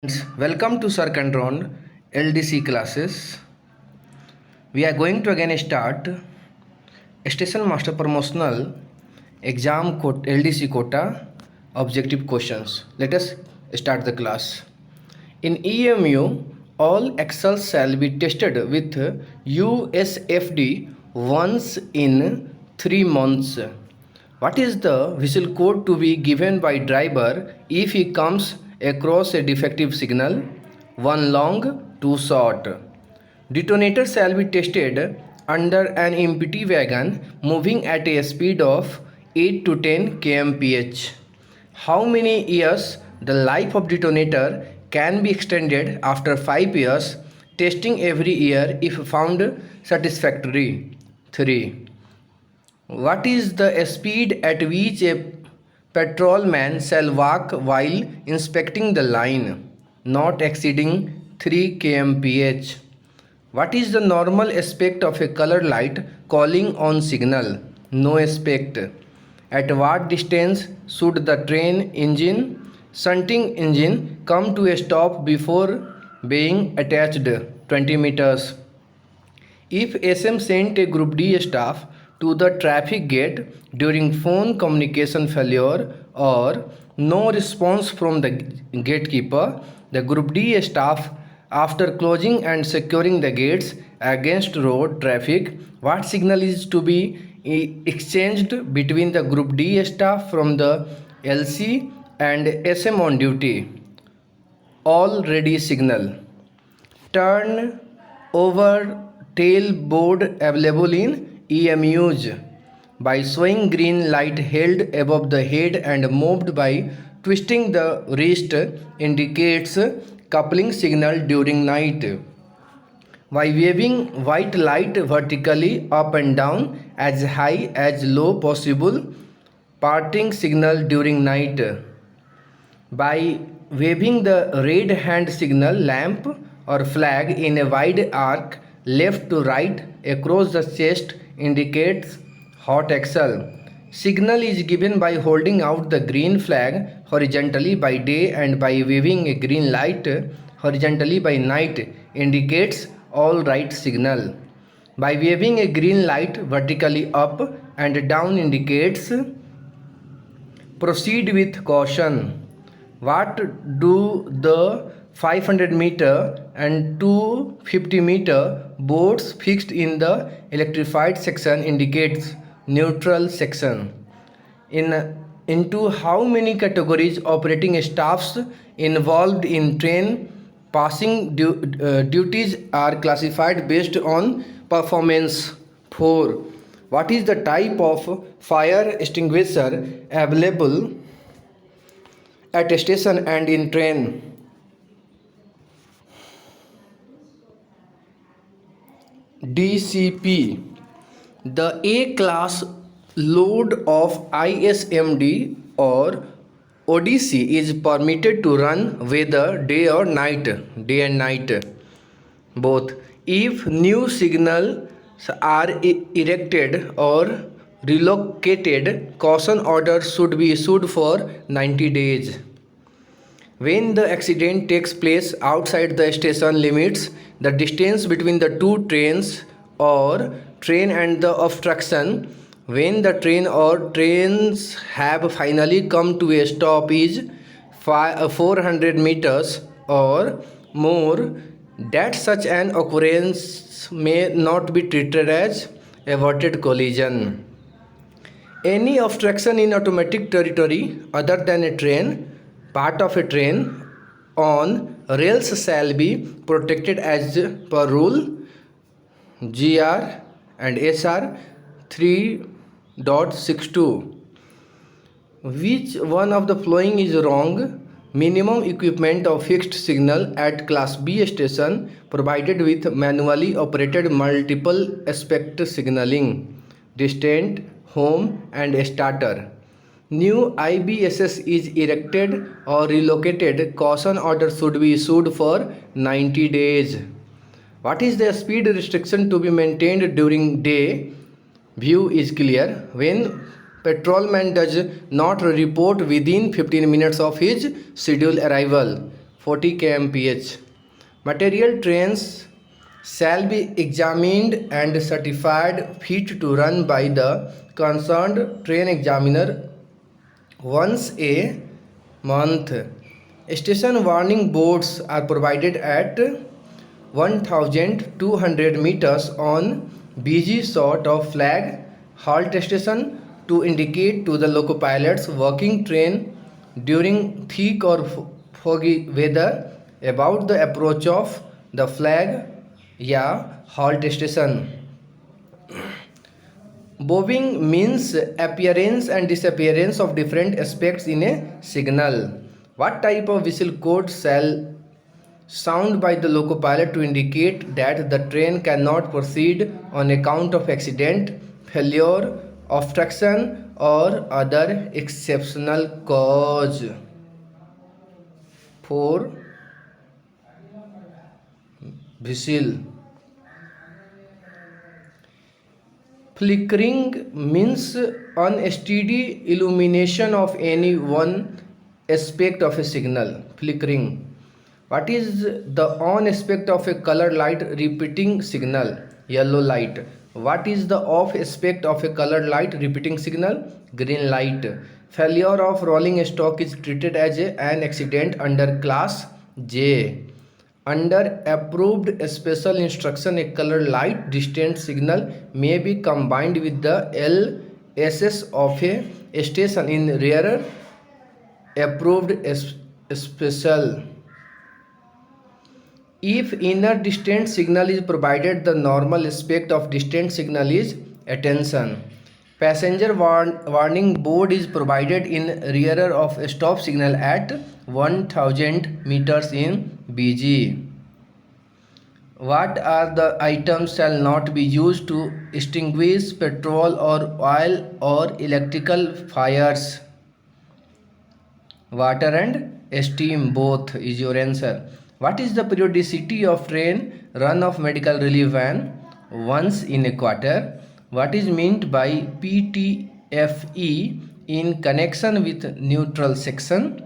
Welcome to Sir Control LDC classes. We are going to again start Station Master Promotional Exam LDC quota objective questions. Let us start the class. In EMU, all Excel shall be tested with USFD once in 3 months. What is the whistle code to be given by driver if he comes across a defective signal? 1 long, 2 short. Detonator shall be tested under an empty wagon moving at a speed of 8 to 10 kmph. How many years the life of detonator can be extended after 5 years? Testing every year if found satisfactory. 3. What is the speed at which a patrolman shall walk while inspecting the line? Not exceeding 3 kmph. What is the normal aspect of a color light calling on signal? No aspect. At what distance should the train engine, shunting engine, come to a stop before being attached? 20 meters. If SM sent a Group D staff to the traffic gate during phone communication failure or no response from the gatekeeper, the Group D staff, after closing and securing the gates against road traffic, what signal is to be exchanged between the Group D staff from the LC and SM on duty? All ready signal. Turn over tailboard available in EMUs by showing green light held above the head and moved by twisting the wrist indicates coupling signal during night. By waving white light vertically up and down as high as low possible, parting signal during night. By waving the red hand signal lamp or flag in a wide arc left to right across the chest indicates hot axle. Signal is given by holding out the green flag horizontally by day and by waving a green light horizontally by night indicates all right signal. By waving a green light vertically up and down indicates proceed with caution. What do the 500 meter and 250 meter boards fixed in the electrified section indicates neutral section? Into how many categories operating staffs involved in train passing duties are classified based on performance? 4. What is the type of fire extinguisher available at a station and in train? DCP. The A class load of ISMD or ODC is permitted to run whether day or night, day and night, both. If new signals are erected or relocated, caution orders should be issued for 90 days. When the accident takes place outside the station limits, the distance between the two trains or train and the obstruction when the train or trains have finally come to a stop is 400 meters or more, that such an occurrence may not be treated as averted collision. Any obstruction in automatic territory other than a train, part of a train on rails shall be protected as per rule GR and SR 3.62. Which one of the following is wrong? Minimum equipment of fixed signal at Class B station provided with manually operated multiple aspect signaling, distant, home and starter. New IBSS is erected or relocated, caution order should be issued for 90 days. What is the speed restriction to be maintained during day? View is clear. When patrolman does not report within 15 minutes of his scheduled arrival. 40 kmph. Material trains shall be examined and certified fit to run by the concerned train examiner once a month. Station warning boards are provided at 1200 meters on BG sort of flag halt station to indicate to the loco pilots working train during thick or foggy weather about the approach of the flag या halt station. Bobbing means appearance and disappearance of different aspects in a signal. What type of whistle code shall sound by the loco pilot to indicate that the train cannot proceed on account of accident, failure, obstruction or other exceptional cause? 4. Whistle. Flickering means unsteady illumination of any one aspect of a signal. Flickering. What is the on aspect of a color light repeating signal? Yellow light. What is the off aspect of a colored light repeating signal? Green light. Failure of rolling stock is treated as an accident under class J. Under approved special instruction, a color light distance signal may be combined with the LSS of a station in rarer approved special. If inner distance signal is provided, the normal aspect of distance signal is attention. Passenger warning board is provided in rear of stop signal at 1000 meters in BG. What are the items shall not be used to extinguish petrol or oil or electrical fires? Water and steam, both is your answer. What is the periodicity of train run of medical relief van? Once in a quarter. What is meant by PTFE in connection with neutral section?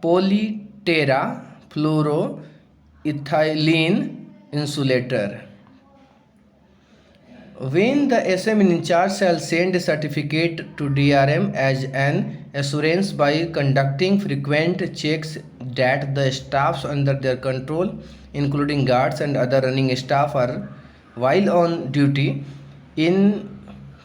Polytera fluoroethylene insulator. When the SM in charge shall send a certificate to DRM as an assurance by conducting frequent checks that the staffs under their control, including guards and other running staff, are while on duty in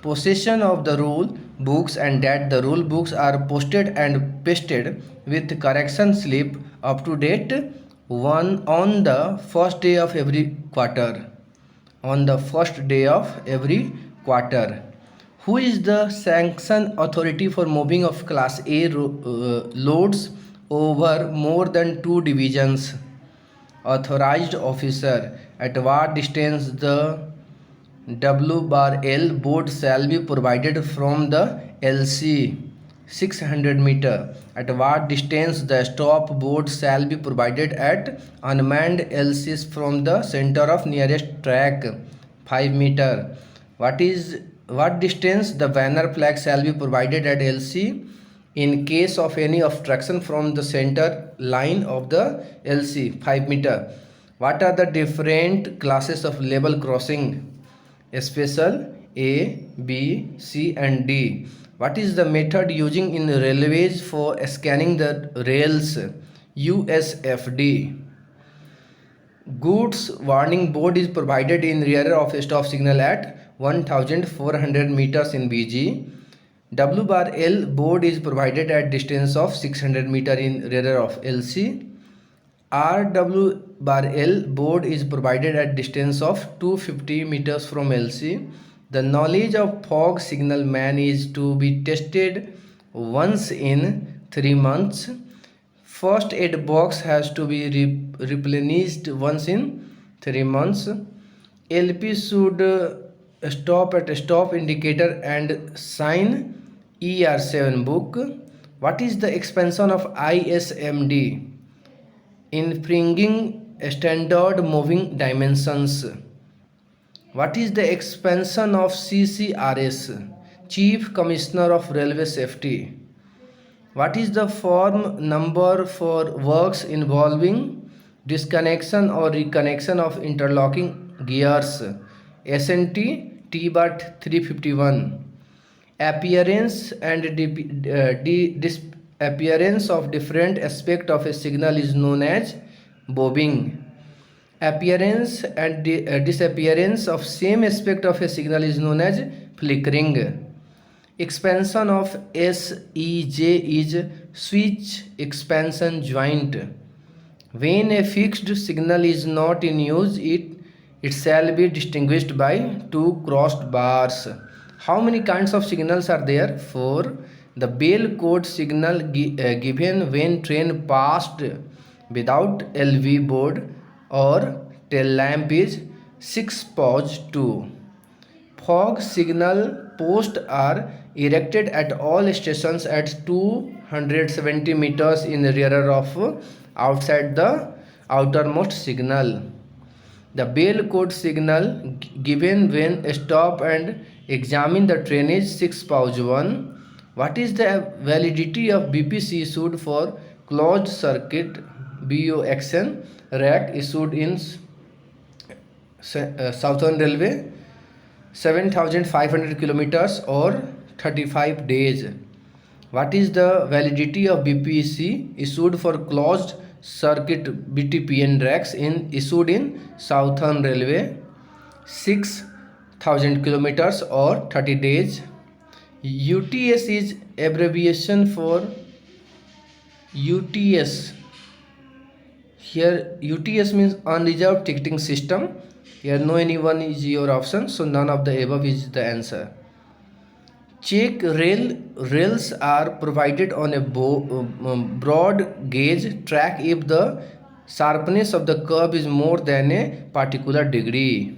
possession of the rule books and that the rule books are posted and pasted with correction slip up to date on the first day of every quarter. On the first day of every quarter. Who is the sanction authority for moving of class A loads over more than 2 divisions? Authorized officer. At what distance the W bar L board shall be provided from the LC? 600 meter. At what distance the stop board shall be provided at unmanned LCs from the center of nearest track? 5 meter. What distance the banner flag shall be provided at LC in case of any obstruction from the center line of the LC? 5 meter. What are the different classes of level crossing? Special, A, B, C and D. What is the method using in railways for scanning the rails? USFD. Goods warning board is provided in rear of stop signal at 1400 meters in BG. W bar L board is provided at distance of 600 meter in rear of LC. RW bar L board is provided at distance of 250 meters from LC. The knowledge of fog signal man is to be tested once in 3 months. First aid box has to be replenished once in 3 months. LP should stop at a stop indicator and sign ER7 book. What is the expansion of ISMD? Infringing standard moving dimensions. What is the expansion of CCRS? Chief Commissioner of Railway Safety. What is the form number for works involving disconnection or reconnection of interlocking gears, SNT T-Bat 351, appearance and disappearance of different aspect of a signal is known as bobbing. Appearance and disappearance of same aspect of a signal is known as flickering. Expansion of SEJ is switch expansion joint. When a fixed signal is not in use, it shall be distinguished by two crossed bars. How many kinds of signals are there? 4. The bell code signal given when train passed without LV board or tail lamp is 6 pause 2. Fog signal posts are erected at all stations at 270 meters in the rear of outside the outermost signal. The bell code signal given when stop and examine the train is 6 pause 1. What is the validity of BPC issued for closed circuit BOXN rack issued in Southern Railway? 7,500 kilometers or 35 days. What is the validity of BPC issued for closed circuit BTPN racks issued in Southern Railway? 6,000 kilometers or 30 days. UTS is abbreviation for UTS. Here UTS means unreserved ticketing system. Here no anyone is your option, so none of the above is the answer. Check rails are provided on a broad gauge track if the sharpness of the curve is more than a particular degree.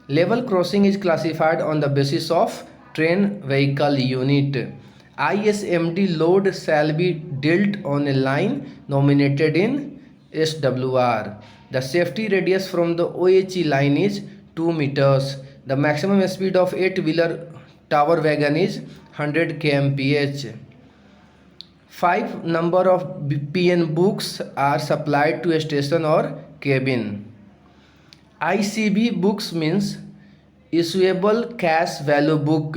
Level crossing is classified on the basis of train vehicle unit. ISMD load shall be dealt on a line nominated in SWR. The safety radius from the OHE line is 2 meters. The maximum speed of 8-wheeler tower wagon is 100 kmph. 5 number of PN books are supplied to a station or cabin. ICB books means issuable cash value book.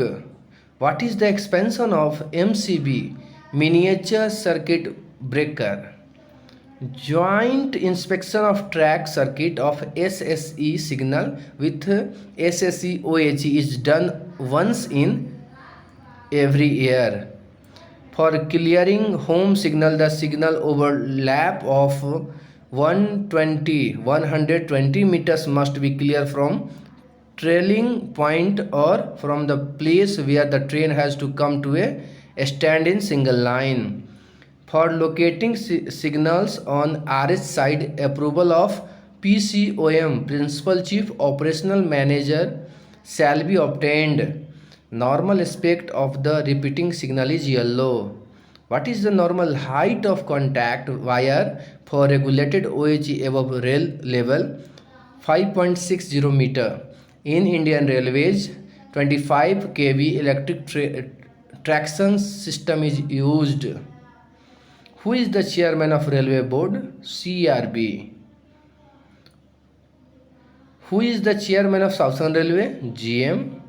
What is the expansion of MCB? Miniature circuit breaker. Joint inspection of track circuit of SSE signal with SSE OHE is done once in every year. For clearing home signal, the signal overlap of 120 meters must be clear from trailing point or from the place where the train has to come to a stand in single line. For locating signals on RH side, approval of PCOM, Principal Chief Operational Manager, shall be obtained. Normal aspect of the repeating signal is yellow. What is the normal height of contact wire for regulated OHE above rail level? 5.60 meter. In Indian Railways, 25 kV electric traction system is used. Who is the chairman of Railway Board? CRB. Who is the chairman of Southern Railway? GM.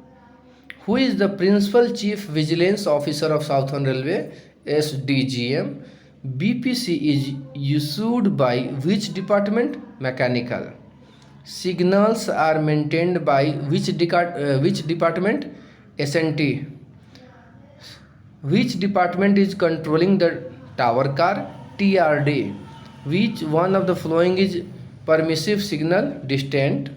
Who is the Principal Chief Vigilance Officer of Southern Railway? SDGM. BPC is issued by which department? Mechanical. Signals are maintained by which department? SNT. Which department is controlling the tower car? TRD. Which one of the following is permissive signal? Distant.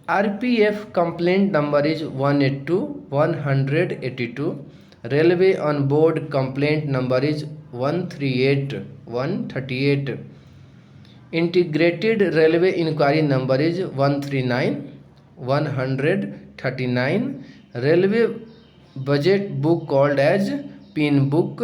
RPF complaint number is 182. Railway on board complaint number is 138. Integrated railway inquiry number is 139. Railway budget book called as PIN book.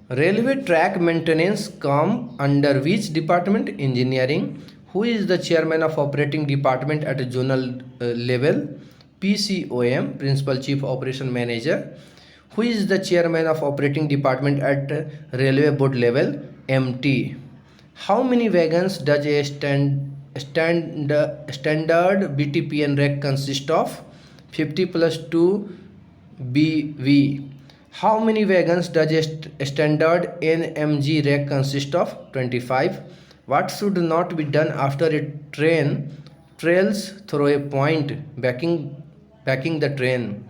Railway track maintenance come under which department? Engineering. Who is the chairman of operating department at a zonal level? PCOM, Principal Chief Operation Manager. Who is the chairman of operating department at railway board level? MT. How many wagons does a standard BTPN rack consist of? 50 plus 2 BV. How many wagons does a standard NMG rack consist of? 25. What should not be done after a train trails through a point, backing the train?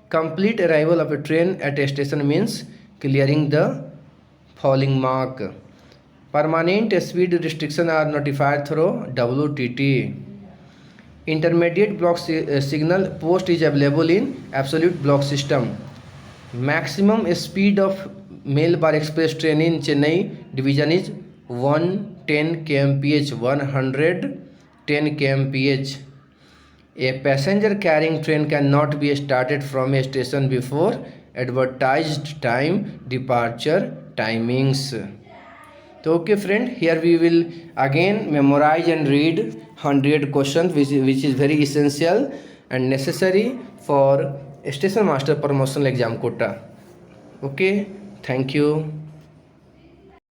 Complete arrival of a train at a station means clearing the falling mark. Permanent speed restriction are notified through WTT. Intermediate block signal post is available in absolute block system. Maximum speed of Mail Bar Express train in Chennai division is 110 kmph, 110 kmph. A passenger carrying train cannot be started from a station before advertised time departure timings. So okay friend, here we will again memorize and read 100 questions which is very essential and necessary for Station Master Promotional Exam Quota. Okay, thank you.